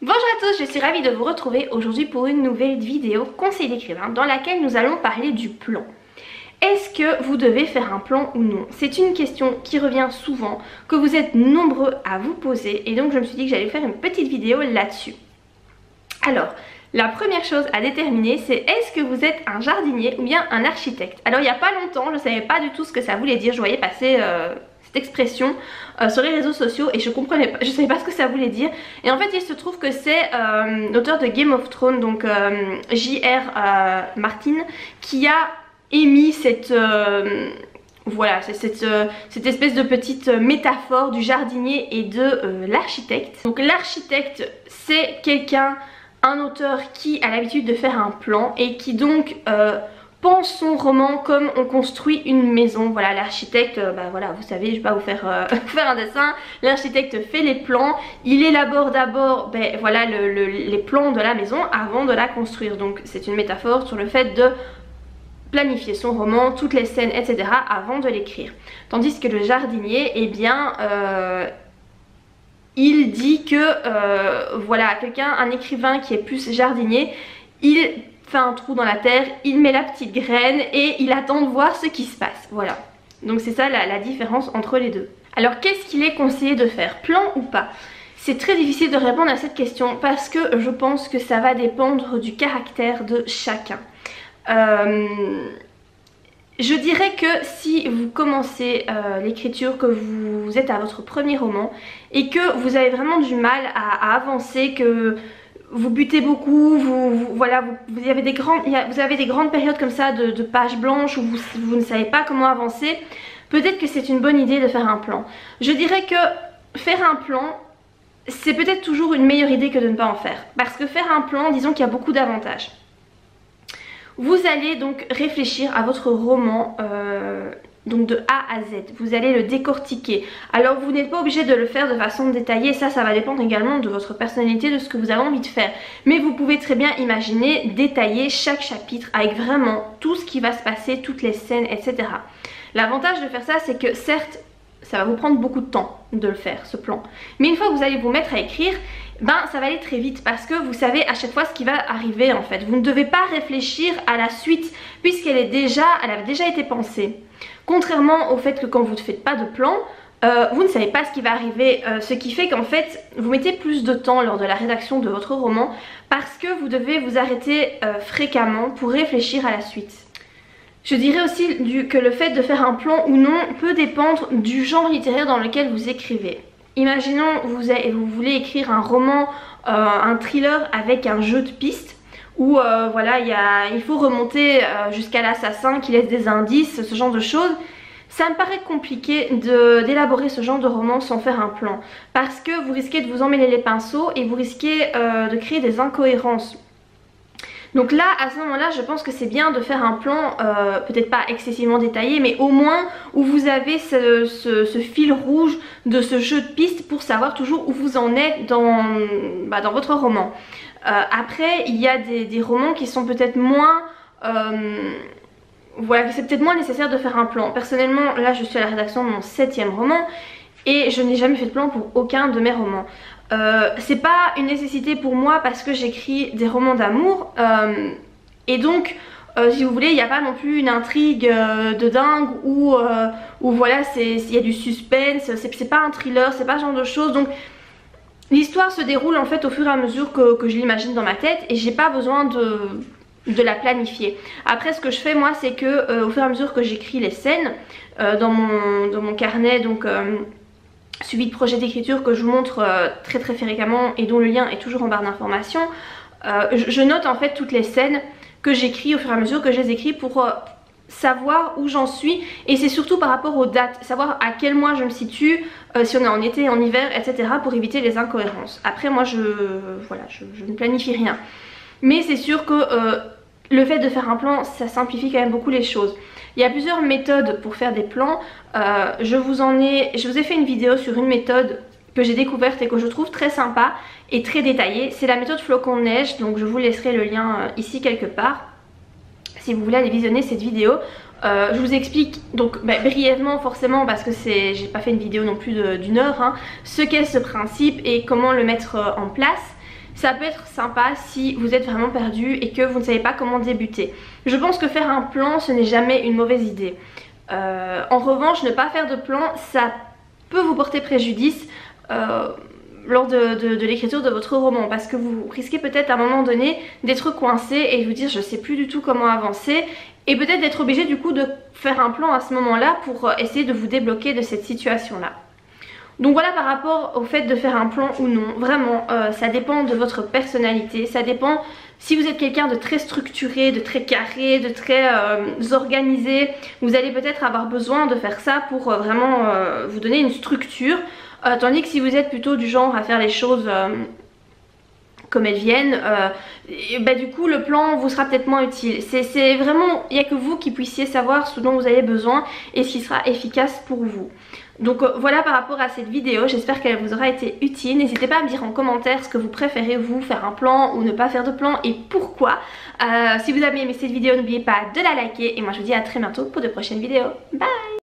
Bonjour à tous, je suis ravie de vous retrouver aujourd'hui pour une nouvelle vidéo conseil d'écrivain dans laquelle nous allons parler du plan. Est-ce que vous devez faire un plan ou non? C'est une question qui revient souvent, que vous êtes nombreux à vous poser et donc je me suis dit que j'allais faire une petite vidéo là-dessus. Alors, la première chose à déterminer, c'est est-ce que vous êtes un jardinier ou bien un architecte? Alors il n'y a pas longtemps, je ne savais pas du tout ce que ça voulait dire, je voyais passer cette expression sur les réseaux sociaux et je comprenais pas, je savais pas ce que ça voulait dire. Et en fait il se trouve que c'est l'auteur de Game of Thrones, donc J.R. Martin, qui a émis cette... voilà, c'est cette espèce de petite métaphore du jardinier et de l'architecte. Donc l'architecte, c'est quelqu'un, un auteur qui a l'habitude de faire un plan et qui donc pense son roman comme on construit une maison. Voilà, l'architecte, voilà, vous savez, je vais pas vous faire, faire un dessin. L'architecte fait les plans, il élabore d'abord voilà, les plans de la maison avant de la construire. Donc c'est une métaphore sur le fait de planifier son roman, toutes les scènes, etc. avant de l'écrire. Tandis que le jardinier, eh bien... il dit que voilà, quelqu'un, un écrivain qui est plus jardinier, il fait un trou dans la terre, il met la petite graine et il attend de voir ce qui se passe. Voilà, donc c'est ça la différence entre les deux. Alors qu'est-ce qu'il est conseillé de faire, plan ou pas? C'est très difficile de répondre à cette question parce que je pense que ça va dépendre du caractère de chacun. Je dirais que si vous commencez l'écriture, que vous êtes à votre premier roman et que vous avez vraiment du mal à avancer, que vous butez beaucoup, vous avez des grandes périodes comme ça de pages blanches où vous ne savez pas comment avancer, peut-être que c'est une bonne idée de faire un plan. Je dirais que faire un plan, c'est peut-être toujours une meilleure idée que de ne pas en faire. Parce que faire un plan, disons qu'il y a beaucoup d'avantages. Vous allez donc réfléchir à votre roman donc de A à Z, vous allez le décortiquer. Alors vous n'êtes pas obligé de le faire de façon détaillée, ça va dépendre également de votre personnalité, de ce que vous avez envie de faire. Mais vous pouvez très bien imaginer détailler chaque chapitre avec vraiment tout ce qui va se passer, toutes les scènes, etc. L'avantage de faire ça, c'est que certes, ça va vous prendre beaucoup de temps de le faire, ce plan. Mais une fois que vous allez vous mettre à écrire, ça va aller très vite parce que vous savez à chaque fois ce qui va arriver en fait. Vous ne devez pas réfléchir à la suite puisqu'elle avait déjà été pensée. Contrairement au fait que quand vous ne faites pas de plan, vous ne savez pas ce qui va arriver, ce qui fait qu'en fait vous mettez plus de temps lors de la rédaction de votre roman parce que vous devez vous arrêter fréquemment pour réfléchir à la suite. Je dirais aussi que le fait de faire un plan ou non peut dépendre du genre littéraire dans lequel vous écrivez. Imaginons vous voulez écrire un roman, un thriller avec un jeu de pistes où voilà, il faut remonter jusqu'à l'assassin qui laisse des indices, ce genre de choses. Ça me paraît compliqué d'élaborer ce genre de roman sans faire un plan parce que vous risquez de vous emmêler les pinceaux et vous risquez de créer des incohérences. Donc là, à ce moment-là, je pense que c'est bien de faire un plan, peut-être pas excessivement détaillé, mais au moins où vous avez ce fil rouge de ce jeu de pistes pour savoir toujours où vous en êtes dans votre roman. Après, il y a des romans qui sont peut-être moins... voilà, c'est peut-être moins nécessaire de faire un plan. Personnellement, là, je suis à la rédaction de mon 7e roman et je n'ai jamais fait de plan pour aucun de mes romans. C'est pas une nécessité pour moi parce que j'écris des romans d'amour et donc si vous voulez il n'y a pas non plus une intrigue de dingue où voilà il y a du suspense, c'est pas un thriller, c'est pas ce genre de choses. Donc l'histoire se déroule en fait au fur et à mesure que je l'imagine dans ma tête et j'ai pas besoin de la planifier. Après ce que je fais moi c'est que au fur et à mesure que j'écris les scènes dans mon carnet, donc suivi de projet d'écriture que je vous montre très fréquemment et dont le lien est toujours en barre d'informations, je note en fait toutes les scènes que j'écris au fur et à mesure que je les écris pour savoir où j'en suis, et c'est surtout par rapport aux dates, savoir à quel mois je me situe, si on est en été, en hiver, etc. pour éviter les incohérences. Après moi je ne planifie rien, mais c'est sûr que le fait de faire un plan ça simplifie quand même beaucoup les choses. Il y a plusieurs méthodes pour faire des plans, je vous ai fait une vidéo sur une méthode que j'ai découverte et que je trouve très sympa et très détaillée. C'est la méthode flocon de neige, donc je vous laisserai le lien ici quelque part si vous voulez aller visionner cette vidéo. Je vous explique donc brièvement forcément parce que j'ai pas fait une vidéo non plus d'une heure, ce qu'est ce principe et comment le mettre en place. ça peut être sympa si vous êtes vraiment perdu et que vous ne savez pas comment débuter. Je pense que faire un plan, ce n'est jamais une mauvaise idée. En revanche, ne pas faire de plan, ça peut vous porter préjudice lors de l'écriture de votre roman, parce que vous risquez peut-être à un moment donné d'être coincé et de vous dire je sais plus du tout comment avancer, et peut-être d'être obligé du coup de faire un plan à ce moment-là pour essayer de vous débloquer de cette situation-là. Donc voilà, par rapport au fait de faire un plan ou non, vraiment ça dépend de votre personnalité, ça dépend si vous êtes quelqu'un de très structuré, de très carré, de très organisé, vous allez peut-être avoir besoin de faire ça pour vraiment vous donner une structure, tandis que si vous êtes plutôt du genre à faire les choses comme elles viennent, du coup le plan vous sera peut-être moins utile. C'est vraiment, il n'y a que vous qui puissiez savoir ce dont vous avez besoin et ce qui sera efficace pour vous. Donc voilà par rapport à cette vidéo, j'espère qu'elle vous aura été utile. N'hésitez pas à me dire en commentaire ce que vous préférez, vous, faire un plan ou ne pas faire de plan et pourquoi. Si vous avez aimé cette vidéo, n'oubliez pas de la liker et moi je vous dis à très bientôt pour de prochaines vidéos. Bye!